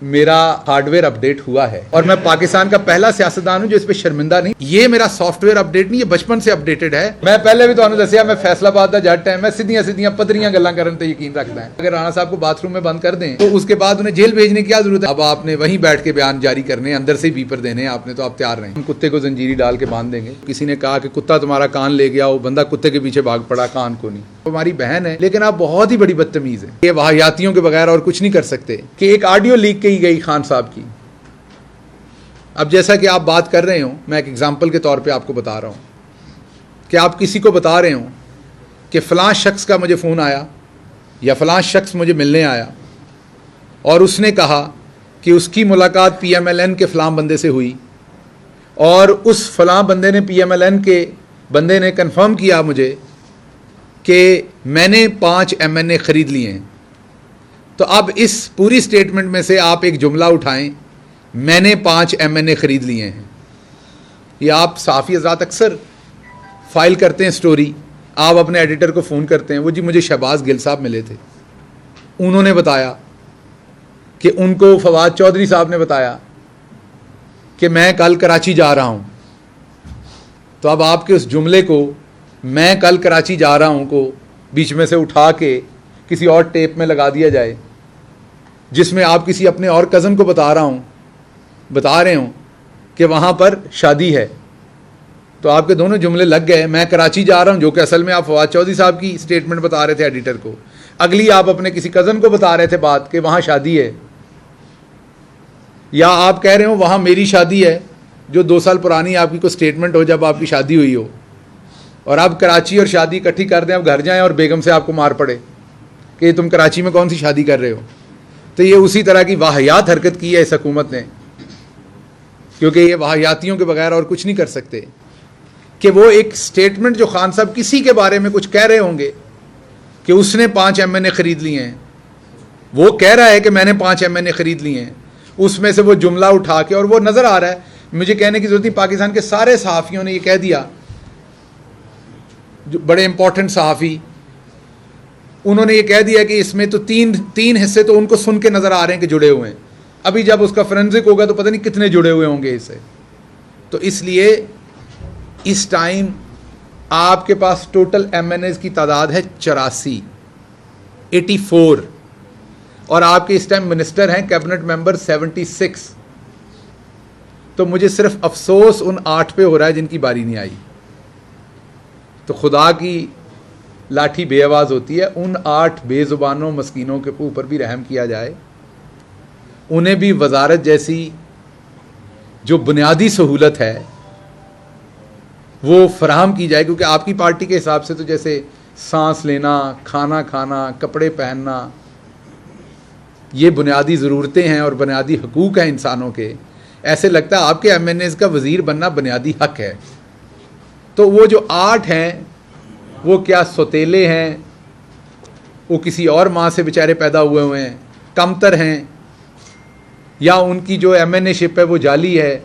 मेरा hardware update हुआ है और मैं पाकिस्तान का पहला सियासतदान हूं जो इस पे शर्मिंदा नहीं। ये मेरा सॉफ्टवेयर अपडेट नहीं, ये बचपन से अपडेटेड है। मैं पहले भी तो दसिया मैं फैसलाबाद का जट है, मैं सीधियां सीधियां पदरियां गल्लां करने पे यकीन रखता है। अगर राणा साहब को बाथरूम में बंद कर दें तो उसके बाद उन्हें जेल भेजने की क्या जरूरत है। अब आपने वहीं बैठ के बयान जारी करने, अंदर से बीपर देने आपने, तो आप तैयार नहीं। कुत्ते को जंजीरी डाल के बांध देंगे। किसी ने कहा कि कुत्ता तुम्हारा कान ले गया, वो बंदा कुत्ते के पीछे भाग पड़ा, कान को नहीं। हमारी बहन है लेकिन आप बहुत ही बड़ी बदतमीज है। ये वाहियातियों के बगैर और कुछ नहीं कर सकते। कि एक ऑडियो लीक की गई खान साहब की। अब जैसा कि आप बात कर रहे हो, मैं एक एग्जांपल के तौर पे आपको बता रहा हूं कि आप किसी को बता रहे हो कि फलां शख्स का मुझे फ़ोन आया या फलां शख्स मुझे मिलने आया और उसने कहा कि उसकी मुलाकात PMLN के फलां बंदे से हुई और उस फलां बंदे ने PMLN के बंदे ने कंफर्म किया मुझे कि मैंने 5 MNA ख़रीद लिए हैं। तो अब इस पूरी स्टेटमेंट में से आप एक जुमला उठाएं, मैंने 5 MNA ख़रीद लिए हैं। ये आप साफ़ी हज़रात अक्सर फाइल करते हैं स्टोरी, आप अपने एडिटर को फ़ोन करते हैं, वो जी मुझे शहबाज गिल साहब मिले थे, उन्होंने बताया कि उनको फवाद चौधरी साहब ने बताया कि मैं कल कराची जा रहा हूँ। तो अब आपके उस जुमले को, मैं कल कराची जा रहा हूँ को बीच में से उठा के किसी और टेप में लगा दिया जाए जिसमें आप किसी अपने और कज़न को बता रहे हो कि वहाँ पर शादी है। तो आपके दोनों जुमले लग गए। मैं कराची जा रहा हूँ, जो कि असल में आप फवाद चौधरी साहब की स्टेटमेंट बता रहे थे एडिटर को। अगली आप अपने किसी कज़न को बता रहे थे बात कि वहाँ शादी है, या आप कह रहे हो वहाँ मेरी शादी है, जो 2 साल पुरानी आपकी कोई स्टेटमेंट हो जब आपकी शादी हुई हो, और आप कराची और शादी इकट्ठी कर दें, आप घर जाएँ और बेगम से आपको मार पड़े कि तुम कराची में कौन सी शादी कर रहे हो। तो ये उसी तरह की वाहियात हरकत की है इस हुकूमत ने, क्योंकि ये वाहियातियों के बगैर और कुछ नहीं कर सकते। कि वो एक स्टेटमेंट जो खान साहब किसी के बारे में कुछ कह रहे होंगे कि उसने 5 MNA ख़रीद लिए हैं, वो कह रहा है कि मैंने 5 MNA ख़रीद लिए हैं, उसमें से वो जुमला उठा के, और वो नज़र आ रहा है, मुझे कहने की ज़रूरत नहीं, पाकिस्तान के सारे सहाफ़ियों ने ये कह दिया, जो बड़े इंपॉर्टेंट सहाफ़ी, उन्होंने ये कह दिया कि इसमें तो तीन हिस्से तो उनको सुन के नज़र आ रहे हैं कि जुड़े हुए हैं। अभी जब उसका फोरेंसिक होगा तो पता नहीं कितने जुड़े हुए होंगे इससे। तो इसलिए इस टाइम आपके पास टोटल MNAs की तादाद है 84 और आपके इस टाइम मिनिस्टर हैं, कैबिनेट मेंबर 76। तो मुझे सिर्फ अफसोस उन 8 पे हो रहा है जिनकी बारी नहीं आई। तो खुदा की लाठी बेआवाज़ होती है, उन 8 बेजुबानों मस्कीनों के ऊपर भी रहम किया जाए, उन्हें भी वजारत जैसी जो बुनियादी सहूलत है वो फराहम की जाए। क्योंकि आपकी पार्टी के हिसाब से तो जैसे सांस लेना, खाना खाना, कपड़े पहनना, ये बुनियादी ज़रूरतें हैं और बुनियादी हकूक़ हैं इंसानों के, ऐसे लगता है आपके MNAs का वज़ीर बनना बुनियादी हक है। तो वो जो 8 हैं वो क्या सौतेले हैं, वो किसी और माँ से बेचारे पैदा हुए हैं, कमतर हैं, या उनकी जो MNA शिप है वो जाली है,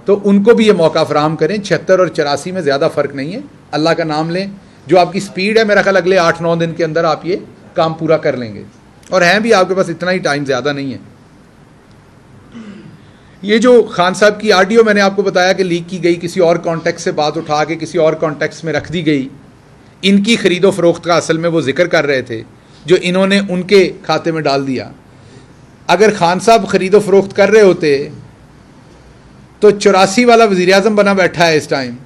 तो उनको भी ये मौका फराहम करें। 76 और 84 में ज़्यादा फ़र्क नहीं है। अल्लाह का नाम लें, जो आपकी स्पीड है मेरा ख्याल अगले 8-9 दिन के अंदर आप ये काम पूरा कर लेंगे, और हैं भी आपके पास इतना ही टाइम, ज़्यादा नहीं है। ये जो खान साहब की ऑडियो मैंने आपको बताया कि लीक की गई, किसी और कॉन्टेक्स्ट से बात उठा के किसी और कॉन्टेक्स्ट में रख दी गई, इनकी ख़रीदो फ़रोख्त का असल में वो जिक्र कर रहे थे जो इन्होंने उनके खाते में डाल दिया। अगर खान साहब ख़रीदो फ़रोख्त कर रहे होते तो 84 वाला वज़ीर आज़म बना बैठा है इस टाइम,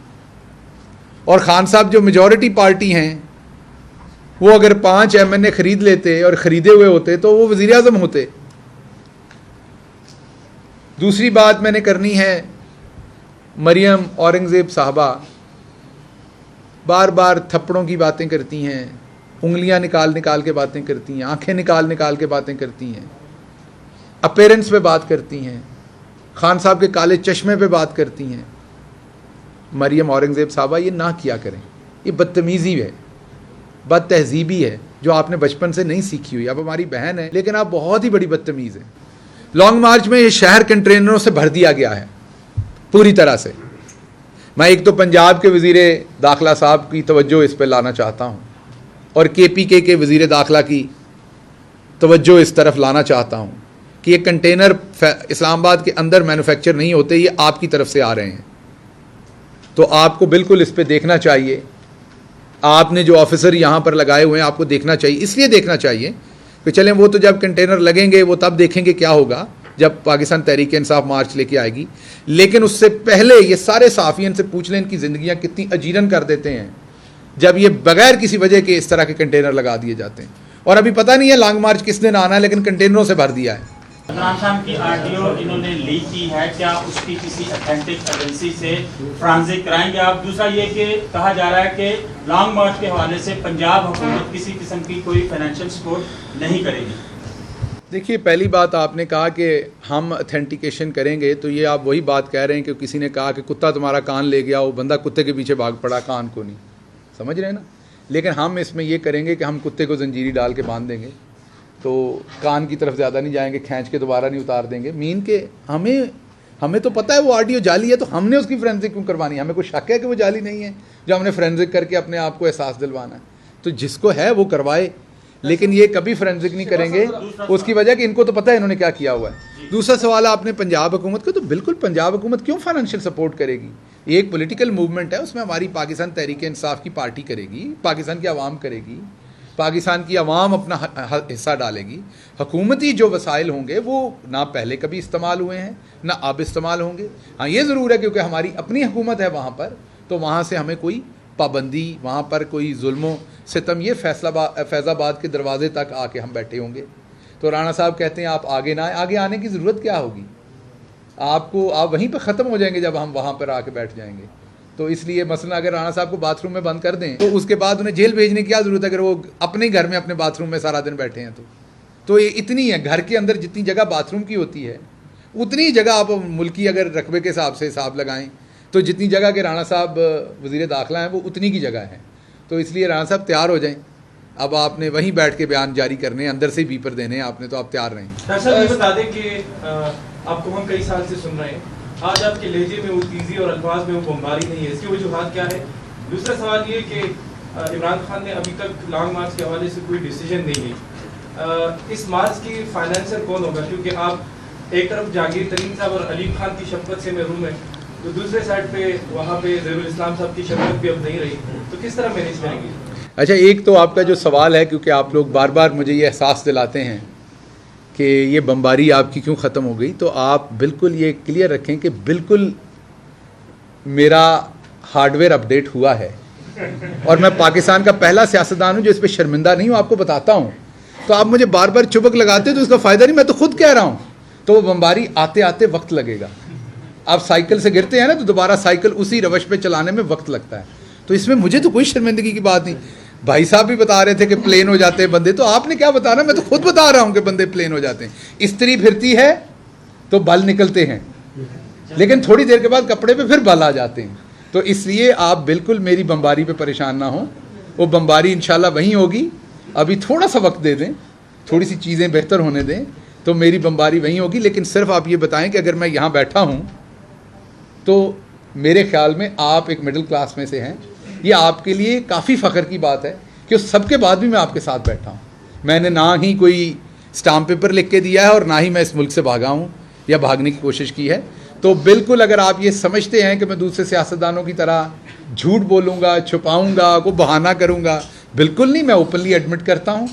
और खान साहब जो मेजॉरिटी पार्टी हैं वो अगर 5 MNA ख़रीद लेते और ख़रीदे हुए होते तो वो वज़ीर आज़म होते। दूसरी बात मैंने करनी है, मरियम औरंगज़ेब साहबा बार बार थप्पड़ों की बातें करती हैं, उंगलियां निकाल निकाल के बातें करती हैं, आंखें निकाल निकाल के बातें करती हैं, अपीयरेंस पे बात करती हैं, खान साहब के काले चश्मे पे बात करती हैं। मरियम औरंगज़ेब साहबा ये ना किया करें, ये बदतमीज़ी है, बद तहजीबी है जो आपने बचपन से नहीं सीखी हुई। अब हमारी बहन है लेकिन आप बहुत ही बड़ी बदतमीज़ हैं। लॉन्ग मार्च में ये शहर कंटेनरों से भर दिया गया है पूरी तरह से। मैं एक तो पंजाब के वज़ीर दाखिला साहब की तवज्जो इस पर लाना चाहता हूँ और KPK के वज़ीर दाखिला की तवज्जो इस तरफ लाना चाहता हूँ कि ये कंटेनर इस्लामाबाद के अंदर मैन्युफैक्चर नहीं होते, ये आपकी तरफ से आ रहे हैं। तो आपको बिल्कुल इस पे देखना चाहिए। आपने जो ऑफिसर यहाँ पर लगाए हुए हैं आपको देखना चाहिए, इसलिए देखना चाहिए कि चलें वो तो जब कंटेनर लगेंगे वो तब देखेंगे क्या होगा जब पाकिस्तान तहरीक इंसाफ मार्च लेके आएगी, लेकिन उससे पहले ये सारे सहाफ़ियन से पूछ लें इनकी ज़िंदगियाँ कितनी अजीरन कर देते हैं जब ये बगैर किसी वजह के इस तरह के कंटेनर लगा दिए जाते हैं। और अभी पता नहीं है लॉन्ग मार्च किस दिन आना है, लेकिन कंटेनरों से भर दिया है। इमरान खान की आरटीओ इन्होंने लीक की है, क्या उसकी किसी अथेंटिक एजेंसी से फोरेंसिक कराएंगे आप? दूसरा ये कि कहा जा रहा है कि लॉन्ग मार्च के हवाले से पंजाब हुकूमत किसी किस्म की कोई फाइनेंशियल सपोर्ट नहीं करेगी। देखिए, पहली बात आपने कहा कि हम अथेंटिकेशन करेंगे, तो ये आप वही बात कह रहे हैं कि किसी ने कहा कि कुत्ता तुम्हारा कान ले गया, वो बंदा कुत्ते के पीछे भाग पड़ा, कान को नहीं, समझ रहे हैं ना। लेकिन हम इसमें ये करेंगे कि हम कुत्ते को जंजीरी डाल के बांध देंगे, तो कान की तरफ ज़्यादा नहीं जाएंगे, खींच के दोबारा नहीं उतार देंगे। मीन के हमें तो पता है वो ऑडियो जाली है, तो हमने उसकी फोरेंसिक क्यों करवानी है? हमें कोई शक है कि वो जाली नहीं है जो हमने फोरेंसिक करके अपने आप को एहसास दिलवाना है? तो जिसको है वो करवाए, लेकिन ये कभी फोरेंसिक नहीं करेंगे, उसकी वजह कि इनको तो पता है इन्होंने क्या किया हुआ है। दूसरा सवाल आपने पंजाब हुकूमत का, तो बिल्कुल पंजाब हुकूमत क्यों फाइनेंशियल सपोर्ट करेगी? ये एक पॉलिटिकल मूवमेंट है, उसमें हमारी पाकिस्तान तहरीक इंसाफ की पार्टी करेगी, पाकिस्तान की आवाम करेगी, पाकिस्तान की आवाम अपना हिस्सा डालेगी। हुकूमती जो वसाइल होंगे वो ना पहले कभी इस्तेमाल हुए हैं ना अब इस्तेमाल होंगे। हाँ, ये ज़रूर है क्योंकि हमारी अपनी हुकूमत है वहाँ पर, तो वहाँ से हमें कोई पाबंदी, वहाँ पर कोई जुल्म सितम, ये फैज़ाबाद के दरवाजे तक आके हम बैठे होंगे। तो राणा साहब कहते हैं आप आगे ना आए, आगे आने की ज़रूरत क्या होगी आपको? आप वहीं पर ख़त्म हो जाएंगे जब हम वहाँ पर आके बैठ जाएंगे। तो इसलिए मसलन अगर राणा साहब को बाथरूम में बंद कर दें तो उसके बाद उन्हें जेल भेजने की क्या ज़रूरत है अगर वो अपने घर में अपने बाथरूम में सारा दिन बैठे हैं? तो ये इतनी है, घर के अंदर जितनी जगह बाथरूम की होती है उतनी जगह आप मुल्की अगर रकबे के हिसाब से हिसाब लगाएं तो जितनी जगह के राणा साहब वज़ीर दाखिला हैं वो उतनी की जगह है। तो इसलिए राणा साहब तैयार हो जाएं, अब आपने वहीं बैठ के बयान जारी करने हैं, अंदर से ही बीपर देने हैं आपने, तो आप तैयार रहें। सर ये बता दें कि आपको हम कई साल से सुन रहे हैं, आज आपके लहजे में वो तेज़ी और अल्फाज में वो बमबारी नहीं है, इसकी वजूहात क्या है? दूसरा सवाल ये कि इमरान खान ने अभी तक लॉन्ग मार्च के हवाले से कोई डिसीजन नहीं ली। इस मार्च की फाइनेंसर कौन होगा? क्योंकि आप एक तरफ जहांगीर तरीन साहब और अलीम खान की शफकत से महरूम है, तो दूसरे साइड पे वहाँ पे ज़हीरुल इस्लाम साहब की शफकत भी अब नहीं रही, तो किस तरह मैनेज करेंगे? अच्छा, एक तो आपका जो सवाल है, क्योंकि आप लोग बार बार मुझे ये एहसास दिलाते हैं कि ये बमबारी आपकी क्यों ख़त्म हो गई, तो आप बिल्कुल ये क्लियर रखें कि बिल्कुल मेरा हार्डवेयर अपडेट हुआ है और मैं पाकिस्तान का पहला सियासतदान हूँ जो इस पर शर्मिंदा नहीं हूँ, आपको बताता हूँ। तो आप मुझे बार बार चुबक लगाते हो तो उसका फ़ायदा नहीं, मैं तो खुद कह रहा हूँ। तो वो बमबारी आते आते वक्त लगेगा। आप साइकिल से गिरते हैं ना तो दोबारा साइकिल उसी रवश पे चलाने में वक्त लगता है, तो इसमें मुझे तो कोई शर्मिंदगी की बात नहीं। भाई साहब भी बता रहे थे कि प्लेन हो जाते हैं बंदे, तो आपने क्या बताना, मैं तो खुद बता रहा हूँ कि बंदे प्लेन हो जाते हैं। स्त्री फिरती है तो बल निकलते हैं, लेकिन थोड़ी देर के बाद कपड़े पे फिर बल आ जाते हैं। तो इसलिए आप बिल्कुल मेरी बमबारी पे परेशान ना हो, वो बमबारी इंशाल्लाह वहीं होगी। अभी थोड़ा सा वक्त दे दें, थोड़ी सी चीज़ें बेहतर होने दें, तो मेरी बमबारी वहीं होगी। लेकिन सिर्फ आप ये बताएं कि अगर मैं यहाँ बैठा हूँ तो मेरे ख्याल में आप एक मिडिल क्लास में से हैं, ये आपके लिए काफ़ी फ़ख्र की बात है कि उस सब के बाद भी मैं आपके साथ बैठा हूँ। मैंने ना ही कोई स्टाम्प पेपर लिख के दिया है और ना ही मैं इस मुल्क से भागा हूँ या भागने की कोशिश की है। तो बिल्कुल अगर आप ये समझते हैं कि मैं दूसरे सियासतदानों की तरह झूठ बोलूँगा, छुपाऊँगा, को बहाना करूँगा, बिल्कुल नहीं। मैं ओपनली एडमिट करता हूँ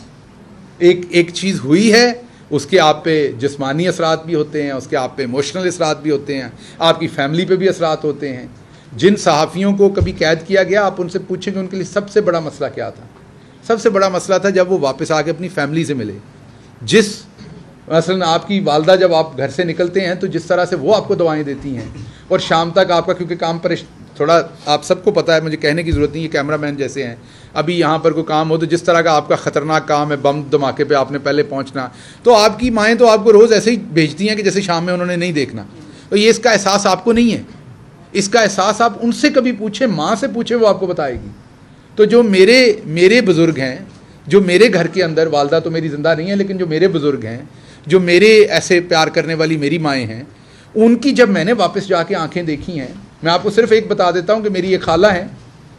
एक चीज़ हुई है, उसके आप पे जिस्मानी असरात भी होते हैं, उसके आप पे इमोशनल असरात भी होते हैं, आपकी फैमिली पे भी असरात होते हैं। जिन सहाफ़ियों को कभी कैद किया गया, आप उनसे पूछें कि उनके लिए सबसे बड़ा मसला क्या था। सबसे बड़ा मसला था जब वो वापस आके अपनी फैमिली से मिले। जिस मसलन आपकी वालदा जब आप घर से निकलते हैं तो जिस तरह से वो आपको दवाएं देती हैं और शाम तक आपका, क्योंकि काम पर थोड़ा आप सबको पता है, मुझे कहने की ज़रूरत नहीं है, कैमरामैन जैसे हैं, अभी यहाँ पर कोई काम हो तो जिस तरह का आपका ख़तरनाक काम है, बम धमाके पे आपने पहले पहुँचना, तो आपकी माएँ तो आपको रोज़ ऐसे ही भेजती हैं कि जैसे शाम में उन्होंने नहीं देखना। तो ये इसका एहसास आपको नहीं है। इसका एहसास आप उनसे कभी पूछें, माँ से पूछें, वो आपको बताएगी। तो जो मेरे बुज़ुर्ग हैं, जो मेरे घर के अंदर, वालदा तो मेरी ज़िंदा नहीं है, लेकिन जो मेरे बुज़ुर्ग हैं, जो मेरे ऐसे प्यार करने वाली मेरी माएँ हैं, उनकी जब मैंने वापस जाके आंखें देखी हैं, मैं आपको सिर्फ एक बता देता हूँ कि मेरी ये खाला हैं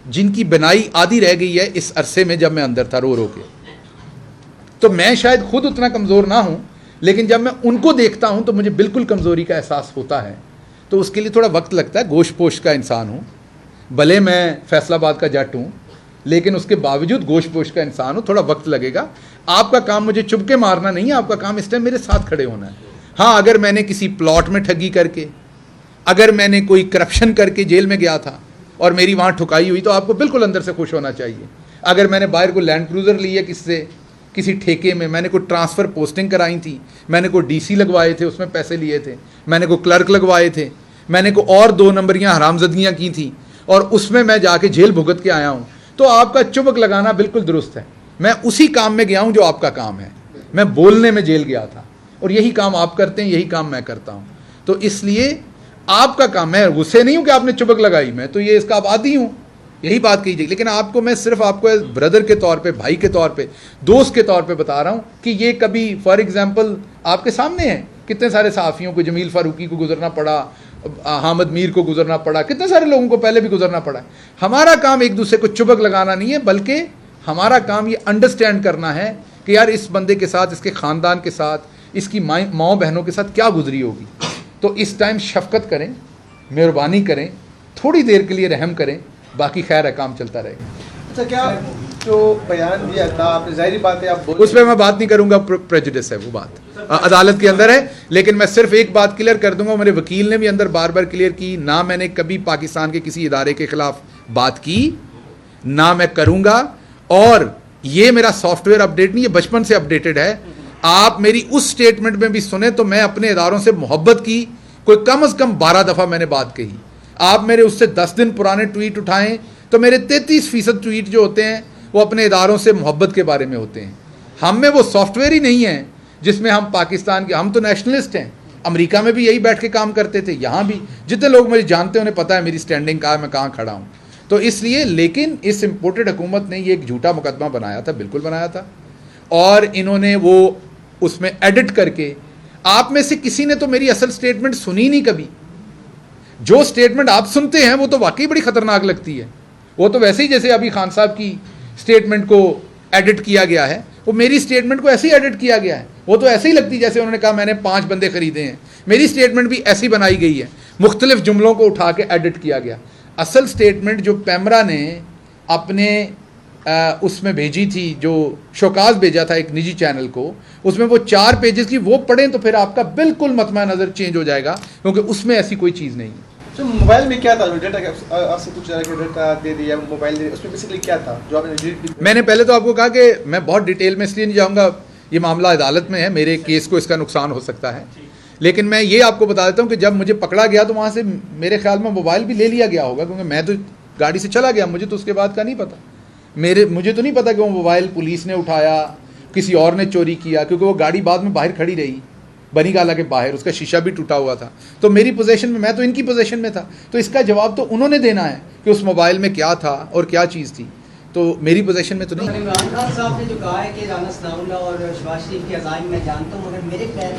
जिनकी बनाई आधी रह गई है इस अरसे में जब मैं अंदर था रो रो के। तो मैं शायद खुद उतना कमज़ोर ना हूँ, लेकिन जब मैं उनको देखता हूं तो मुझे बिल्कुल कमज़ोरी का एहसास होता है। तो उसके लिए थोड़ा वक्त लगता है। गोश्त पोश का इंसान हूँ, भले मैं फैसलाबाद का जट हूँ, लेकिन उसके बावजूद गोश्त पोश का इंसान हूँ, थोड़ा वक्त लगेगा। आपका काम मुझे चुप के मारना नहीं है, आपका काम इस टाइम मेरे साथ खड़े होना है। हाँ, अगर मैंने किसी प्लॉट में ठगी करके, अगर मैंने कोई करप्शन करके जेल में गया था और मेरी वहाँ ठुकाई हुई, तो आपको बिल्कुल अंदर से खुश होना चाहिए। अगर मैंने बाहर को लैंड क्रूज़र ली है किससे, किसी ठेके में, मैंने कोई ट्रांसफ़र पोस्टिंग कराई थी, मैंने कोई डीसी लगवाए थे, उसमें पैसे लिए थे, मैंने कोई क्लर्क लगवाए थे, मैंने कोई और 2 नंबरियाँ हरामजदगियाँ की थी और उसमें मैं जाके जेल भुगत के आया हूँ, तो आपका चुबक लगाना बिल्कुल दुरुस्त है। मैं उसी काम में गया हूँ जो आपका काम है। मैं बोलने में जेल गया था और यही काम आप करते हैं, यही काम मैं करता हूँ। तो इसलिए आपका काम, मैं गुस्से नहीं हूँ कि आपने चुबक लगाई, मैं तो ये इसका आबादी हूँ, यही बात कीजिए। लेकिन आपको मैं सिर्फ आपको ब्रदर के तौर पे, भाई के तौर पे, दोस्त के तौर पे बता रहा हूँ कि ये कभी, फॉर एग्जांपल आपके सामने है, कितने सारे सहाफ़ियों को, जमील फारूकी को गुजरना पड़ा, हामिद मीर को गुजरना पड़ा, कितने सारे लोगों को पहले भी गुजरना पड़ा। हमारा काम एक दूसरे को चुबक लगाना नहीं है, बल्कि हमारा काम ये अंडरस्टैंड करना है कि यार इस बंदे के साथ, इसके ख़ानदान के साथ, इसकी माँ बहनों के साथ क्या गुजरी होगी। तो इस टाइम शफ़क़त करें, मेहरबानी करें, थोड़ी देर के लिए रहम करें, बाकी खैर है, काम चलता रहेगा। अच्छा, क्या जो बयान दिया था आपने, जाहिर बात है आप उस पर मैं बात नहीं करूंगा, प्रेजुडिस है वो बात, अदालत के अंदर है। लेकिन मैं सिर्फ एक बात क्लियर कर दूंगा, मेरे वकील ने भी अंदर बार बार क्लियर की, ना मैंने कभी पाकिस्तान के किसी इदारे के खिलाफ बात की, ना मैं करूंगा। और ये मेरा सॉफ्टवेयर अपडेट नहीं, ये बचपन से अपडेटेड है। आप मेरी उस स्टेटमेंट में भी सुने तो मैं अपने इदारों से मोहब्बत की कोई कम से कम 12 दफ़ा मैंने बात कही। आप मेरे उससे 10 दिन पुराने ट्वीट उठाएं तो मेरे 33% ट्वीट जो होते हैं वो अपने इदारों से मोहब्बत के बारे में होते हैं। हम में वो सॉफ्टवेयर ही नहीं है जिसमें हम पाकिस्तान के, हम तो नेशनलिस्ट हैं। अमेरिका में भी यही बैठ के काम करते थे, यहाँ भी जितने लोग मुझे जानते हैं उन्हें पता है मेरी स्टैंडिंग कहाँ, मैं कहाँ खड़ा हूँ। तो इसलिए, लेकिन इस इम्पोर्टेड हुकूमत ने ये एक झूठा मुकदमा बनाया था, बिल्कुल बनाया था, और इन्होंने वो उसमें एडिट करके, आप में से किसी ने तो मेरी असल स्टेटमेंट सुनी नहीं कभी। जो स्टेटमेंट आप सुनते हैं वो तो वाकई बड़ी ख़तरनाक लगती है। वो तो वैसे ही जैसे अभी खान साहब की स्टेटमेंट को एडिट किया गया है, वो मेरी स्टेटमेंट को ऐसे ही एडिट किया गया है। वो तो ऐसे ही लगती जैसे उन्होंने कहा मैंने 5 बंदे खरीदे हैं। मेरी स्टेटमेंट भी ऐसी बनाई गई है, मुख्तलिफ जुमलों को उठा के एडिट किया गया। असल स्टेटमेंट जो पैमरा ने अपने उसमें भेजी थी, जो शोकाज भेजा था एक निजी चैनल को, उसमें वो 4 पेजेस की, वो पढ़ें तो फिर आपका बिल्कुल मतमा नज़र चेंज हो जाएगा, क्योंकि उसमें ऐसी कोई चीज़ नहीं है। तो मोबाइल में क्या था, डेटा आपसे कुछ डेटा दे दिया, मोबाइल दे, उसमें बेसिकली क्या था जो आपने डिलीट किया? मैंने पहले तो आपको कहा कि मैं बहुत डिटेल में इसलिए नहीं जाऊँगा, ये मामला अदालत में है, मेरे केस को इसका नुकसान हो सकता है। लेकिन मैं ये आपको बता देता हूँ कि जब मुझे पकड़ा गया तो वहाँ से मेरे ख्याल में मोबाइल भी ले लिया गया होगा, क्योंकि मैं तो गाड़ी से चला गया, मुझे तो उसके बाद का नहीं पता। मुझे तो नहीं पता कि वो मोबाइल पुलिस ने उठाया, किसी और ने चोरी किया, क्योंकि वो गाड़ी बाद में बाहर खड़ी रही, बनी गाला के बाहर, उसका शीशा भी टूटा हुआ था। तो मेरी पोजीशन में, मैं तो इनकी पोजीशन में था, तो इसका जवाब तो उन्होंने देना है कि उस मोबाइल में क्या था और क्या चीज़ थी। तो मेरी पोजीशन में तो नहीं। इमरान खान साहब ने जो कहा है कि राना सनाउल्लाह और शहबाज शरीफ की अज़ाइम मैं जानता हूँ, मगर मेरे